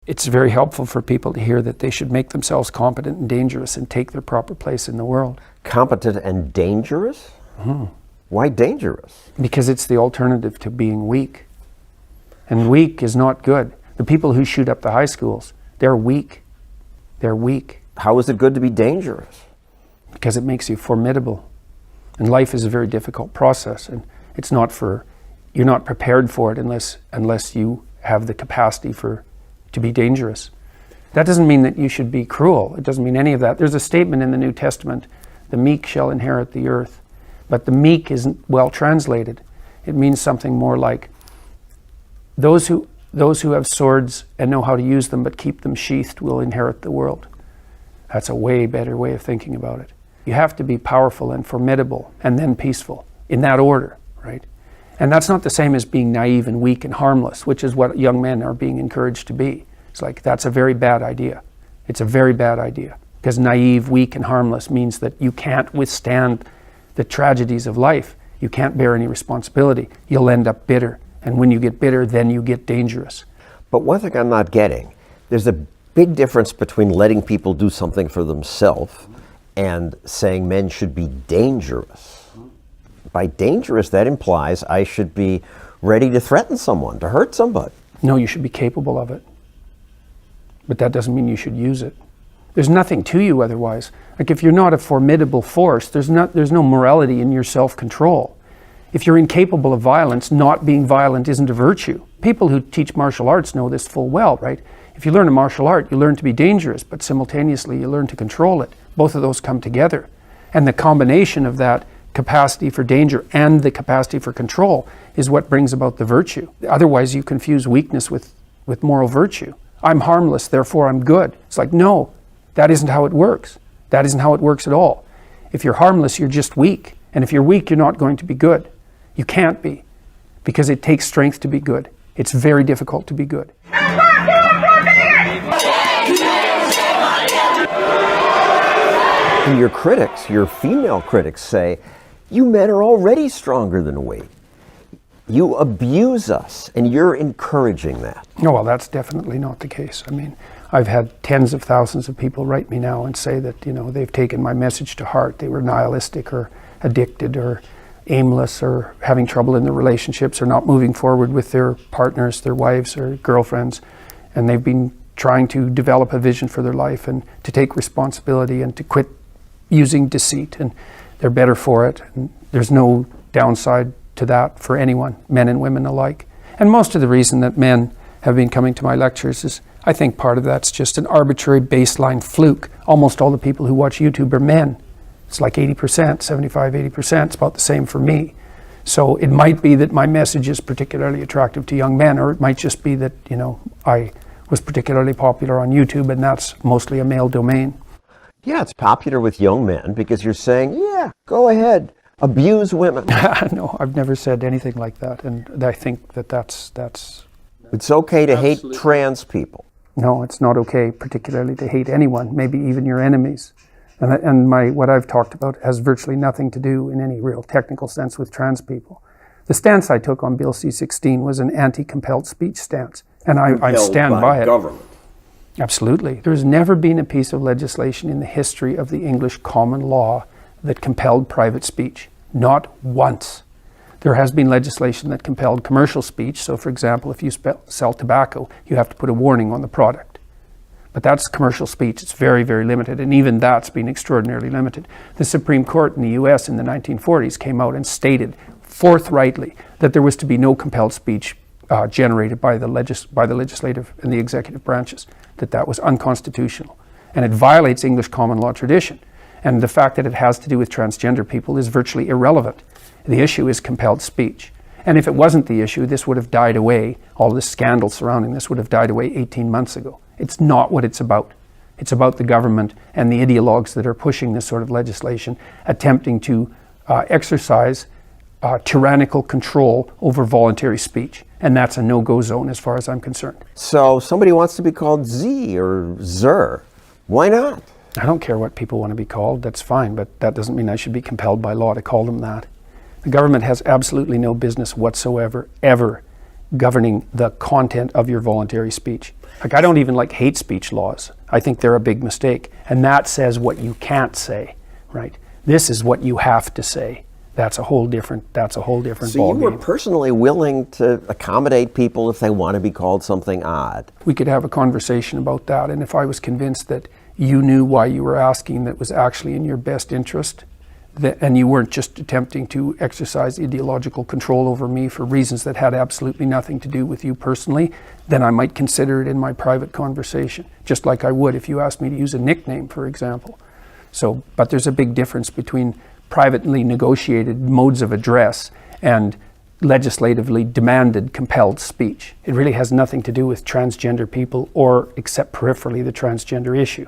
it's very helpful for people to hear that they should make themselves competent and dangerous and take their proper place in the world. Competent and dangerous? Why dangerous? Because it's the alternative to being weak. And weak is not good. The people who shoot up the high schools, they're weak. They're weak. How is it good to be dangerous? Because it makes you formidable. And life is a very difficult process, and it's not for, you're not prepared for it unless you have the capacity to be dangerous. That doesn't mean that you should be cruel. It doesn't mean any of that. There's a statement in the New Testament, the meek shall inherit the earth. But the meek isn't well translated. It means something more like those who have swords and know how to use them but keep them sheathed will inherit the world. That's a way better way of thinking about it. You have to be powerful and formidable and then peaceful, in that order, right? And that's not the same as being naive and weak and harmless, which is what young men are being encouraged to be. It's like, that's a very bad idea. It's a very bad idea. Because naive, weak, and harmless means that you can't withstand the tragedies of life. You can't bear any responsibility. You'll end up bitter. And when you get bitter, then you get dangerous. But one thing I'm not getting, there's a big difference between letting people do something for themselves and saying men should be dangerous. By dangerous, that implies I should be ready to threaten someone, to hurt somebody. No, you should be capable of it. But that doesn't mean you should use it. There's nothing to you otherwise. Like if you're not a formidable force, there's no morality in your self-control. If you're incapable of violence, not being violent isn't a virtue. People who teach martial arts know this full well, right? If you learn a martial art, you learn to be dangerous, but simultaneously you learn to control it. Both of those come together. And the combination of that capacity for danger and the capacity for control is what brings about the virtue. Otherwise you confuse weakness with moral virtue. I'm harmless, therefore I'm good. It's like, no, that isn't how it works. That isn't how it works at all. If you're harmless, you're just weak. And if you're weak, you're not going to be good. You can't be, because it takes strength to be good. It's very difficult to be good. And your critics, your female critics say, you men are already stronger than we. You abuse us, and you're encouraging that. No, well, that's definitely not the case. I mean, I've had tens of thousands of people write me now and say that, they've taken my message to heart. They were nihilistic or addicted or aimless or having trouble in their relationships or not moving forward with their partners, their wives or girlfriends. And they've been trying to develop a vision for their life and to take responsibility and to quit using deceit. And they're better for it. And there's no downside to that for anyone, men and women alike. And most of the reason that men have been coming to my lectures is, I think part of that's just an arbitrary baseline fluke. Almost all the people who watch YouTube are men. It's like 80%, 75, 80%. It's about the same for me. So it might be that my message is particularly attractive to young men, or it might just be that, I was particularly popular on YouTube and that's mostly a male domain. Yeah, it's popular with young men because you're saying, yeah, go ahead, abuse women. No, I've never said anything like that. And I think that's... It's okay to Absolutely. hate trans people. No, it's not okay particularly to hate anyone, maybe even your enemies. And what I've talked about has virtually nothing to do in any real technical sense with trans people. The stance I took on Bill C-16 was an anti-compelled speech stance, and I stand by it. Government. Absolutely. There's never been a piece of legislation in the history of the English common law that compelled private speech. Not once. There has been legislation that compelled commercial speech. So, for example, if you sell tobacco, you have to put a warning on the product. But that's commercial speech. It's very, very limited. And even that's been extraordinarily limited. The Supreme Court in the US in the 1940s came out and stated forthrightly that there was to be no compelled speech generated by the legislative and the executive branches, that was unconstitutional. And it violates English common law tradition. And the fact that it has to do with transgender people is virtually irrelevant. The issue is compelled speech. And if it wasn't the issue, this would have died away. All this scandal surrounding this would have died away 18 months ago. It's not what it's about. It's about the government and the ideologues that are pushing this sort of legislation, attempting to exercise tyrannical control over voluntary speech. And that's a no-go zone as far as I'm concerned. So somebody wants to be called Z or Zer. Why not? I don't care what people want to be called. That's fine, but that doesn't mean I should be compelled by law to call them that. The government has absolutely no business whatsoever, ever, governing the content of your voluntary speech. Like, I don't even like hate speech laws. I think they're a big mistake. And that says what you can't say, right? This is what you have to say. That's a whole different So you were ballgame. personally willing to accommodate people if they want to be called something odd. We could have a conversation about that, and if I was convinced that you knew why you were asking that was actually in your best interest, and you weren't just attempting to exercise ideological control over me for reasons that had absolutely nothing to do with you personally, then I might consider it in my private conversation, just like I would if you asked me to use a nickname, for example. So, but there's a big difference between privately negotiated modes of address and legislatively demanded compelled speech. It really has nothing to do with transgender people or, except peripherally, the transgender issue.